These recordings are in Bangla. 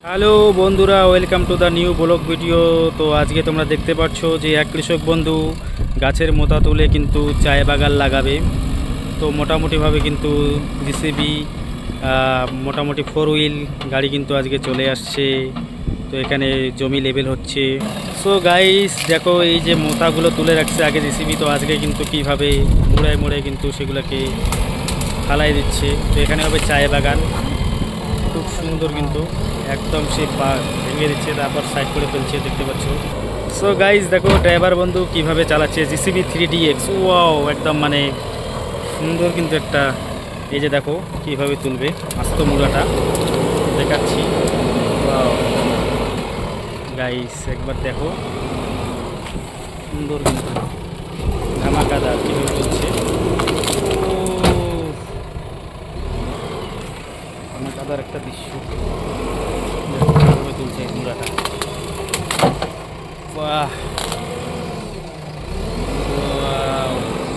হ্যালো বন্ধুরা, welcome to the new blog video. তো আজকে তোমরা দেখতে পাচ্ছ যে এক কৃষক বন্ধু গাছের মোতা তুলে কিন্তু চায় বাগান লাগাবে। তো মোটামুটিভাবে কিন্তু জিসিবি মোটামুটি 4 হুইল গাড়ি কিন্তু আজকে চলে আসছে। তো এখানে জমি লেভেল হচ্ছে। সো গাইস দেখো, এই যে মোতাগুলো তুলে রাখছে আগে জিসিবি, তো আজকে কিন্তু কীভাবে মোড়ায় মোড়ে কিন্তু সেগুলোকে ফালাই দিচ্ছে। তো এখানে হবে চায় বাগান, খুব সুন্দর কিন্তু একদম সে ভেঙে দিচ্ছে, তারপর সাইড করে ফেলছে, দেখতে পাচ্ছ। সো গাইজ দেখো ড্রাইভার বন্ধু কিভাবে চালাচ্ছে জিসিবি 3DX। ওয়াও, একদম মানে সুন্দর কিন্তু একটা। এই যে দেখো কিভাবে তুলবে, আস্ত মুড়াটা দেখাচ্ছি। ওয়াও গাইস, একবার দেখো সুন্দর কিন্তু ধামাকাদার কিভাবে তুলছে। ধামাকাদার একটা দৃশ্য তুলছে মুড়াটা। বাহ,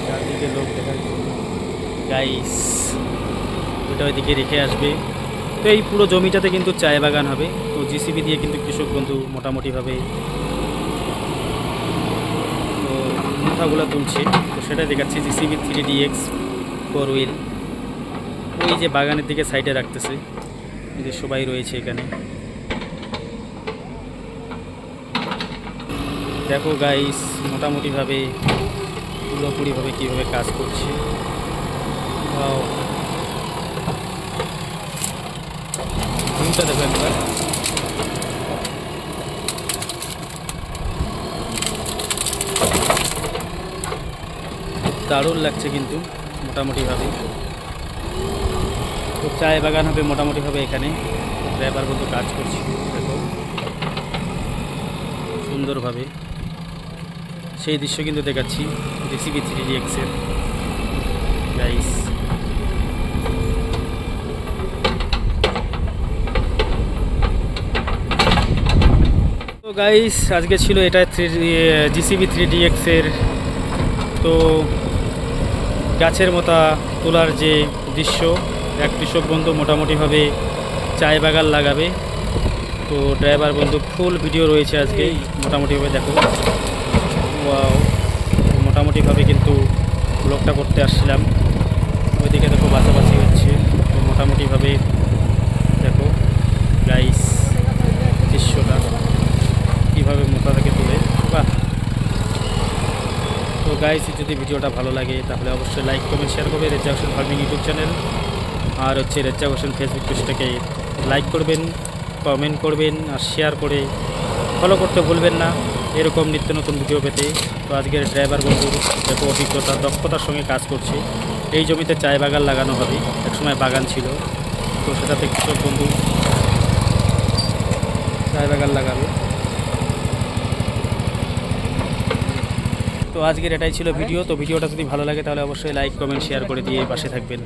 চারদিকে লোক দেখা গাইস, ওটা ওইদিকে রেখে আসবে। তো এই পুরো জমিটাতে কিন্তু চায় বাগান হবে। তো জিসিবি দিয়ে কিন্তু কৃষক বন্ধু মোটামুটিভাবে তো মুঠাগুলো তুলছে। তো সেটা দেখাচ্ছি জিসিবি 3DX 4 হুইল। ওই যে বাগানের দিকে সাইডে রাখতেছে, এই যে সবাই রয়েছে এখানে। দেখো গাইস মোটামুটিভাবে পুরোপুরিভাবে কীভাবে কাজ করছে। ভিউটা দেখো একবার। দারুণ লাগছে কিন্তু মোটামুটিভাবে। তো চায় বাগান হবে মোটামুটিভাবে এখানে। ড্রাইভার বন্ধু কাজ করছে দেখো সুন্দরভাবে। সেই দৃশ্য কিন্তু দেখাচ্ছি জিসিবি 3DX এর গাইস। তো গাইস আজকে ছিল এটা জিসিবি 3DX এর তো গাছের মোতা তোলার যে দৃশ্য। এক কৃষক বন্ধু মোটামুটিভাবে চায় বাগান লাগাবে। তো ড্রাইভার বন্ধু ফুল ভিডিও রয়েছে আজকে মোটামুটিভাবে দেখো। ওয়াও, মোটামুটিভাবে কিন্তু ব্লগটা করতে আসছিলাম। ওইদিকে দেখো বাছাবাছি হচ্ছে। তো মোটামুটিভাবে দেখো গাইস দৃশ্যটা কীভাবে মোতা থেকে তুলে। বাহ। তো গাইস যদি ভিডিওটা ভালো লাগে তাহলে অবশ্যই লাইক কমেন্ট শেয়ার করবে Rezzak Hossain farming YouTube channel. আর হচ্ছে রেজ্জাক হোসেন ফেসবুক পেজটাকে লাইক করবেন, কমেন্ট করবেন আর শেয়ার করে ফলো করতে ভুলবেন না এরকম নিত্য নতুন ভিডিও পেতে। তো আজকের ড্রাইভার বন্ধু দেখো অভিজ্ঞতা দক্ষতার সঙ্গে কাজ করছে। এই জমিতে চায় বাগান লাগানো হবে, একসময় বাগান ছিল। তো সেটাতে কৃষক বন্ধু চায় বাগান লাগাবে। তো আজকের এটাই ছিল ভিডিও। তো ভিডিওটা যদি ভালো লাগে তাহলে অবশ্যই লাইক কমেন্ট শেয়ার করে দিয়ে পাশে থাকবেন।